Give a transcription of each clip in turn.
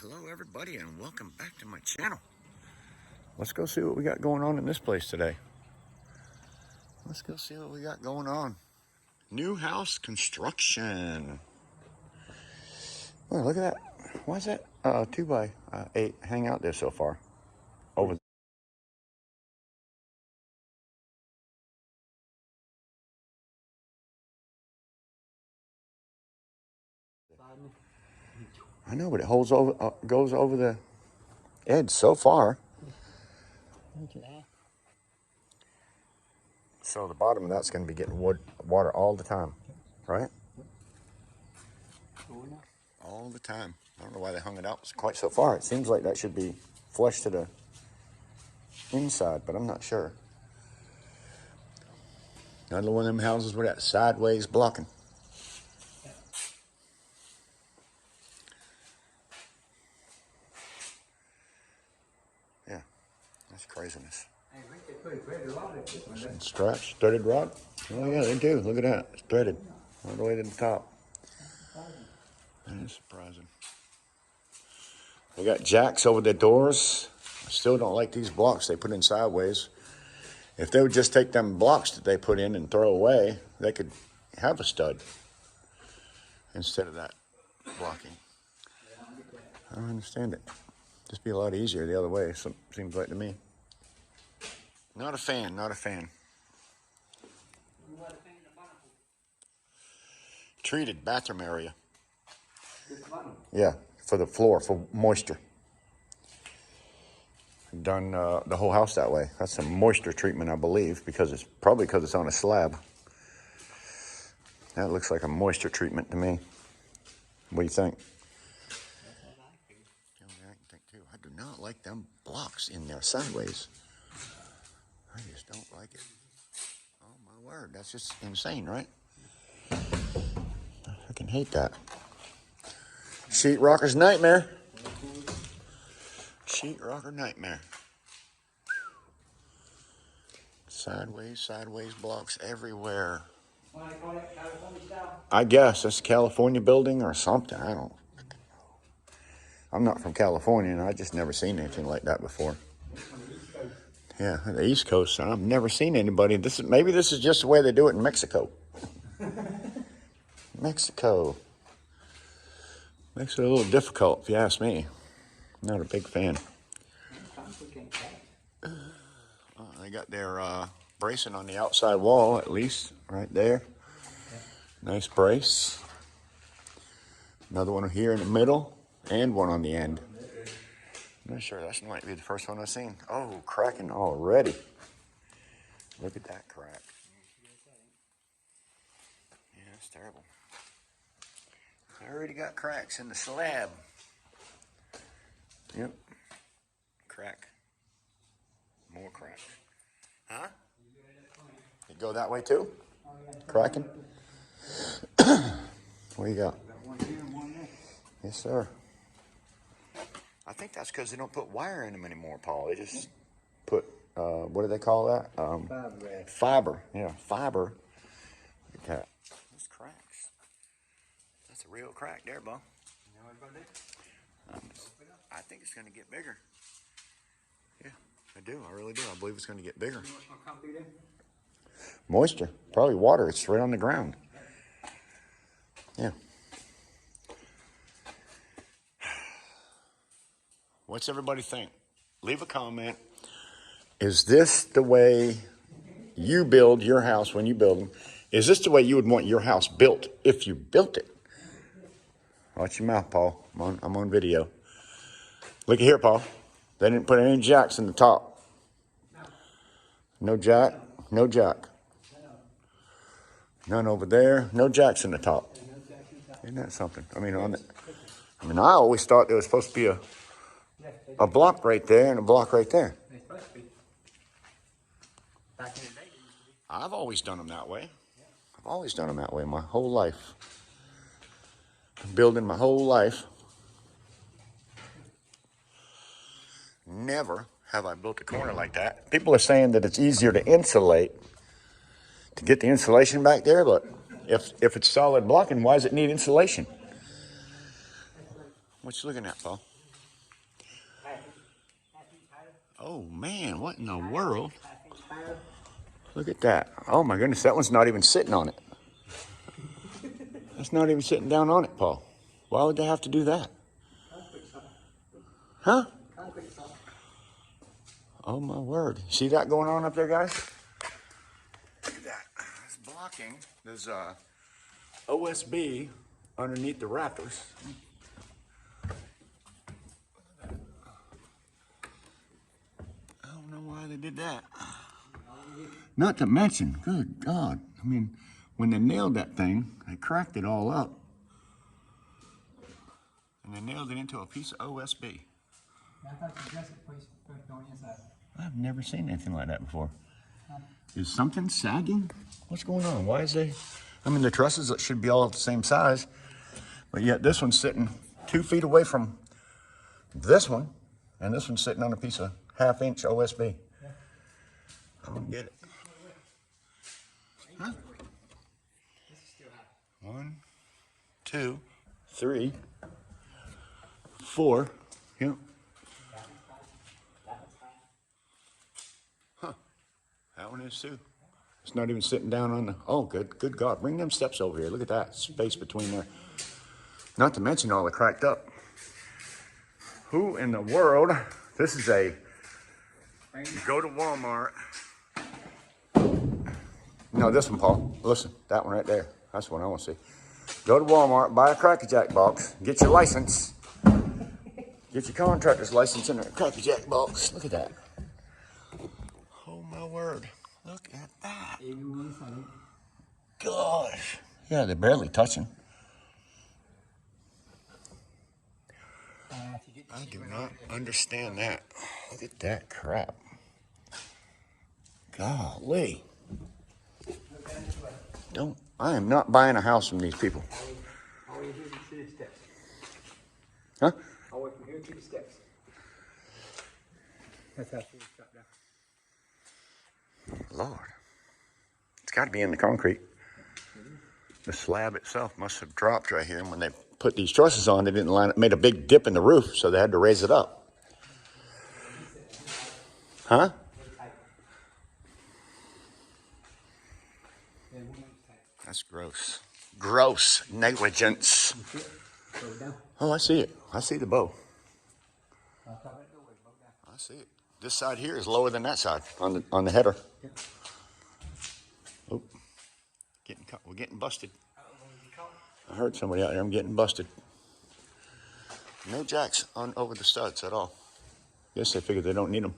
Hello everybody and welcome back to my channel. Let's go see what we got going on in this place today. Let's go see what we got going on. New house construction. Oh, look at that. Why is that 2x8 hang out there so far? Over. I know, but it holds over, goes over the edge so far. So the bottom of that's going to be getting water all the time, right? All the time. I don't know why they hung it out quite so far. It seems like that should be flush to the inside, but I'm not sure. Another one of them houses with that sideways blocking. Yeah, that's craziness. Some straps, threaded rod. Oh yeah, they do. Look at that. It's threaded all the way to the top. That is surprising. They got jacks over their doors. I still don't like these blocks they put in sideways. If they would just take them blocks that they put in and throw away, they could have a stud instead of that blocking. I don't understand it. Just be a lot easier the other way, seems like to me. Not a fan, not a fan. Treated bathroom area. Yeah, for the floor, for moisture. Done the whole house that way. That's some moisture treatment, I believe, because it's probably because it's on a slab. That looks like a moisture treatment to me. What do you think? I do not like them blocks in there sideways. I just don't like it. Oh my word, that's just insane, right? I fucking hate that. Sheetrocker's nightmare. Sheetrocker nightmare. Sideways blocks everywhere. I guess that's a California building or something. I don't know. I'm not from California, and I just never seen anything like that before. Yeah, the East Coast. I've never seen anybody. Maybe this is just the way they do it in Mexico. Mexico makes it a little difficult, if you ask me. Not a big fan. They got their bracing on the outside wall, at least, right there. Nice brace. Another one here in the middle, and one on the end. I'm not sure. That might be the first one I've seen. Oh, cracking already. Look at that crack. Yeah, that's terrible. I already got cracks in the slab. Yep. Crack. More crack. Huh? You go that way too? Cracking? What you got? Yes, sir. I think that's because they don't put wire in them anymore, Paul. They just put, what do they call that? Fiber. Yeah, fiber. Look at that. Those cracks. That's a real crack there, Bo. I think it's going to get bigger. Yeah, I do. I really do. I believe it's going to get bigger. Moisture. Probably water. It's right on the ground. Yeah. What's everybody think? Leave a comment. Is this the way you build your house when you build them? Is this the way you would want your house built if you built it? Watch your mouth, Paul. I'm on video. Look at here, Paul. They didn't put any jacks in the top. No jack. No jack. None over there. No jacks in the top. Isn't that something? I mean, I always thought there was supposed to be a block right there and a block right there. I've always done them that way. I've always done them that way my whole life. Building my whole life. Never have I built a corner like that. People are saying that it's easier to insulate, to get the insulation back there, but if it's solid blocking, why does it need insulation? What you looking at, Paul? Oh man, what in the world? Look at that. Oh my goodness, that one's not even sitting on it. That's not even sitting down on it, Paul. Why would they have to do that? Huh? Oh my word. See that going on up there, guys? Look at that. It's blocking. There's OSB underneath the rafters. I don't know why they did that. Not to mention, good God, I mean, when they nailed that thing, they cracked it all up. And they nailed it into a piece of OSB. I've never seen anything like that before. Is something sagging? What's going on? Why is they? I mean, the trusses should be all the same size, but yet this one's sitting 2 feet away from this one, and this one's sitting on a piece of 1/2 inch OSB. I don't get it. Huh? 1, 2, 3, 4. Yep. Huh. That one is too. It's not even sitting down on the. Oh, good God! Bring them steps over here. Look at that space between there. Not to mention all the cracked up. Who in the world? This is a. Go to Walmart. No, this one, Paul. Listen, that one right there. That's what I want to see. Go to Walmart, buy a Cracker Jack box, get your license. Get your contractor's license in a Cracker Jack box. Look at that. Oh, my word. Look at that. Gosh. Yeah, they're barely touching. I do not understand that. Look at that crap. Golly. I am not buying a house from these people. Huh? I'll wait from here to the steps. That's how she was shut down. Lord. It's got to be in the concrete. The slab itself must have dropped right here. And when they put these trusses on, they didn't line it, made a big dip in the roof, so they had to raise it up. Huh? That's gross. Gross negligence. Oh, I see it. I see the bow. I see it. This side here is lower than that side on the header. Oh, we're getting busted. I heard somebody out there. I'm getting busted. No jacks on over the studs at all. Guess they figured they don't need them.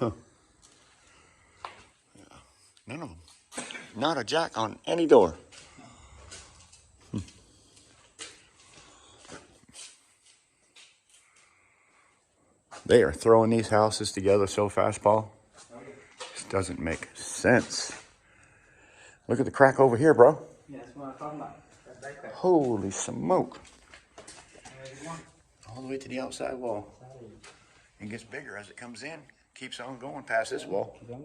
Huh. Yeah. None of them. Not a jack on any door. They are throwing these houses together so fast, Paul. This doesn't make sense. Look at the crack over here, bro. Yeah, that's what I'm talking about. Right there. Holy smoke. All the way to the outside wall. It gets bigger as it comes in. Keeps on going past this wall. Why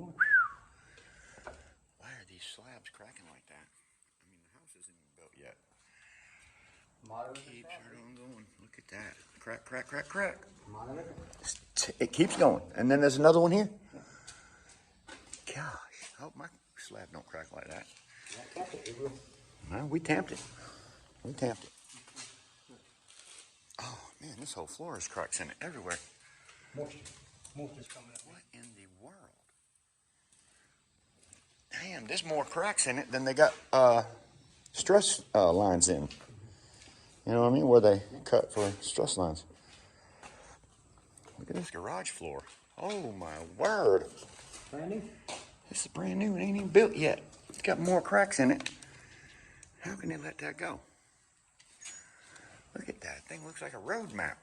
are these slabs cracking like that? I mean, the house isn't even built yet. Keeps right on going. Look at that. Crack, crack, crack, crack. It keeps going. And then there's another one here. Gosh, I hope my slab don't crack like that. No, we tamped it. We tamped it. Oh, man, this whole floor has cracks in it everywhere. Moisture's coming up. What in the world? Damn, there's more cracks in it than they got stress lines in. You know what I mean? Where they cut for stress lines. Look at this garage floor. Oh, my word. Brand new? This is brand new. It ain't even built yet. It's got more cracks in it. How can they let that go? Look at that. Thing looks like a road map.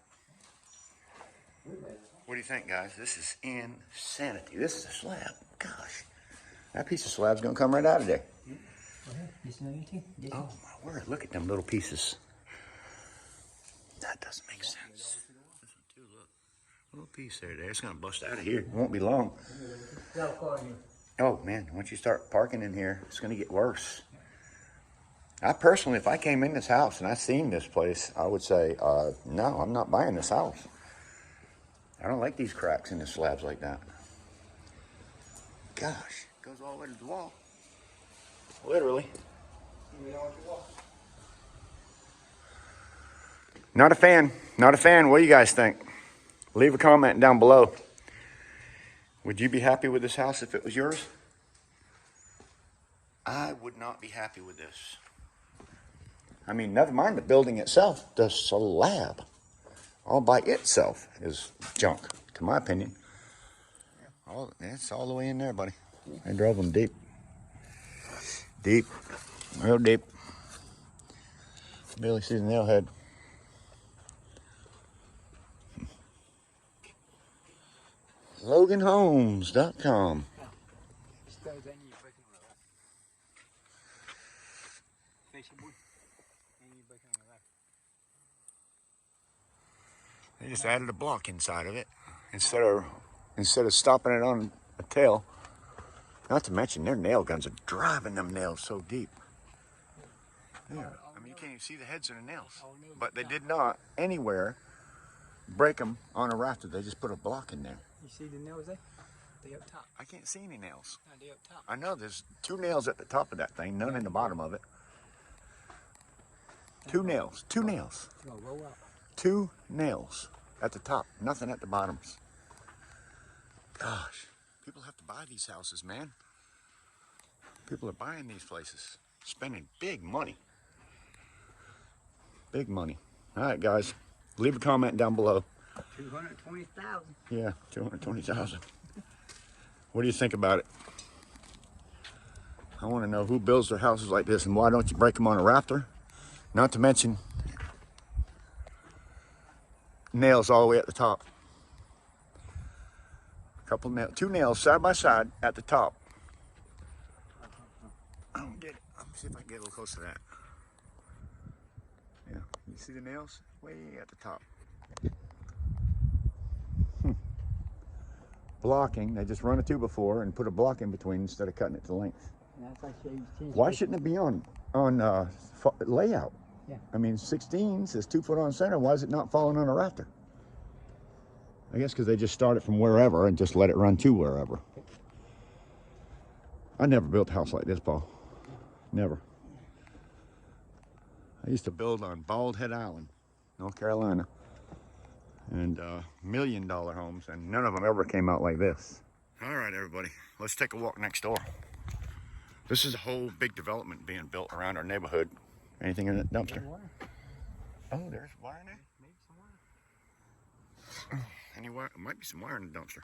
What do you think, guys? This is insanity. This is a slab. Gosh. That piece of slab's going to come right out of there. Oh, my word. Look at them little pieces. That doesn't make sense. This one, too, look. Little piece there. It's going to bust out of here. It won't be long. Oh, man. Once you start parking in here, it's going to get worse. I personally, if I came in this house and I seen this place, I would say, no, I'm not buying this house. I don't like these cracks in the slabs like that. Gosh, goes all the way to the wall. Literally. You know what you want? Not a fan. Not a fan. What do you guys think? Leave a comment down below. Would you be happy with this house if it was yours? I would not be happy with this. I mean, never mind the building itself. The slab, all by itself, is junk, to my opinion. It's all the way in there, buddy. I drove them deep. Deep. Real deep. Barely see the nail head. LoganHomes.com. They just added a block inside of it instead of stopping it on a tail. Not to mention their nail guns are driving them nails so deep. Yeah. I mean, you can't even see the heads of the nails. But they did not anywhere break them on a rafter. They just put a block in there. You see the nails there? They up top. I can't see any nails. No, they up top. I know there's 2 nails at the top of that thing, none in the bottom of it. 2 nails. 2 nails. It's gonna roll up. 2 nails at the top, nothing at the bottoms. Gosh, people have to buy these houses, man. People are buying these places, spending big money. Big money. All right, guys, leave a comment down below. 220,000. Yeah, 220,000. What do you think about it? I want to know who builds their houses like this and why don't you break them on a rafter? Not to mention nails all the way at the top. Couple nails, 2 nails side by side at the top. I don't get it. Let me see if I can get a little close to that. Yeah, you see the nails? Way at the top. Blocking, they just run a 2x4 and put a block in between instead of cutting it to length. Why shouldn't it be on layout? Yeah. I mean, 16 says 2 foot on center. Why is it not falling on a rafter? I guess because they just start it from wherever and just let it run to wherever. I never built a house like this, Paul. Never. I used to build on Bald Head Island, North Carolina. And $1 million homes, and none of them ever came out like this. All right, everybody, let's take a walk next door. This is a whole big development being built around our neighborhood. Anything in that dumpster? Oh, there's wire in there? Maybe some water. Any wire? Might be some wire in the dumpster.